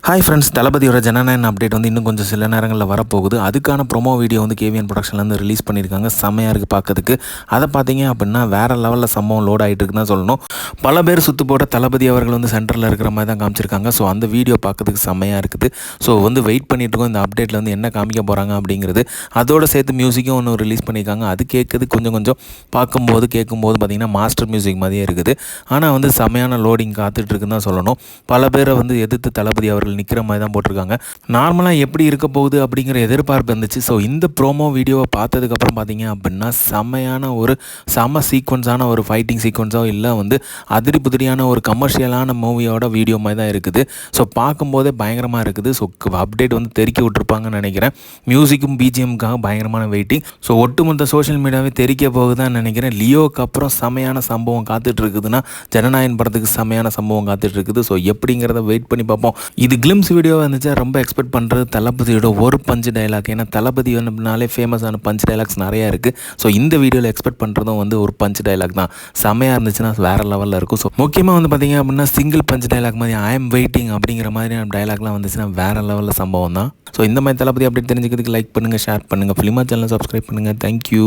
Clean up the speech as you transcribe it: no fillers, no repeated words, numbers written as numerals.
Hi friends, தளபதியோட Jananayagan update வந்து இன்னும் கொஞ்சம் சில நேரங்களில் வரப்போகுது. அதுக்கான ப்ரொமோ வீடியோ வந்து கேவிஎன் ப்ரொடக்ஷன்லேருந்து ரிலீஸ் பண்ணியிருக்காங்க. செம்மையாக இருக்குது பார்க்கறதுக்கு. அதை பார்த்தீங்க அப்படின்னா வேறு லெவலில் சம்பவம் லோட் ஆகிட்டு இருக்குன்னு தான் சொல்லணும். பல பேர் சுற்று போட்ட தளபதி அவர்கள் வந்து சென்டரில் இருக்கிற மாதிரி தான் காமிச்சிருக்காங்க. ஸோ அந்த வீடியோ பார்க்கறதுக்கு செம்மையாக இருக்குது. ஸோ வந்து வெயிட் பண்ணிட்டு இருக்கோம் இந்த அப்டேட்டில் வந்து என்ன காமிக்க போகிறாங்க அப்படிங்கிறது. அதோடு சேர்த்து மியூசிக்கும் ஒன்று ரிலீஸ் பண்ணியிருக்காங்க. அது கேட்குறது கொஞ்சம் கேட்கும்போது பார்த்திங்கன்னா மாஸ்டர் மியூசிக் மாதிரியே இருக்குது. ஆனால் வந்து செம்மையான லோடிங் காத்துட்ருக்குன்னு தான் சொல்லணும். பல பேரை வந்து எதிர்த்து தளபதி அவர்கள் நிற்கிற மாதிரி தான் போட்டிருக்காங்க. நார்மலாக எப்படி இருக்க போகுது அப்படிங்கிற எதிர்பார்ப்பு இருந்துச்சு. ஸோ இந்த ப்ரோமோ வீடியோவை பார்த்ததுக்கப்புறம் பார்த்தீங்க அப்படின்னா செம்ம சீக்வன்ஸான ஒரு ஃபைட்டிங் சீக்வன்ஸோ இல்லை வந்து அதிரி புதிரியான ஒரு கமர்ஷியலான மூவியோட வீடியோ மாதிரி தான் இருக்குது. ஸோ பார்க்கும்போதே பயங்கரமாக இருக்குது. ஸோ அப்டேட் வந்து தெறிக்க விட்டுருப்பாங்கன்னு நினைக்கிறேன். மியூசிக்கும் பிஜிஎம்காக பயங்கரமான வெயிட்டிங். ஸோ ஒட்டுமொத்த சோஷியல் மீடியாவே தெறிக்க போகுதான்னு நினைக்கிறேன். லியோக்கு அப்புறம் செமையான சம்பவம் காத்துட்டு இருக்குதுன்னா ஜனநாயகன் படத்துக்கு செமையான சம்பவம் காத்துட்டு இருக்குது. ஸோ எப்படிங்கிறத வெயிட் பண்ணி பார்ப்போம். இது கிளிம்ஸ் வீடியோ வந்துச்சு. ரொம்ப எக்ஸ்பெக்ட் பண்ணுறது தளபதியோட ஒரு பஞ்ச் டைலாக். ஏன்னா தளபதி வந்துனாலே ஃபேமஸான பஞ்ச் டைலாக்ஸ் நிறையா இருக்குது. ஸோ இந்த வீடியோவில் எக்ஸ்பெக்ட் பண்ணுறதும் வந்து ஒரு பஞ்ச் டைலாக் தான். செமையாக இருந்துச்சுன்னா வேறு லெவலில் இருக்கும். ஸோ முக்கியமாக வந்து பார்த்திங்க அப்படின்னா சிங்கிள் பஞ்ச் டைலாக் மாதிரி ஐ எம் வெயிட்டிங் அப்படிங்கிற மாதிரியான டைலாக்லாம் வந்துச்சுன்னா வேறு லெவலில் சம்பவம் தான். ஸோ இந்த மாதிரி தளபதி அப்படி தெரிஞ்சுக்கிறதுக்கு லைக் பண்ணுங்கள், ஷேர் பண்ணுங்கள், ஃபிலிமா சேனலை சப்ஸ்கிரைப் பண்ணுங்கள். தேங்க்யூ.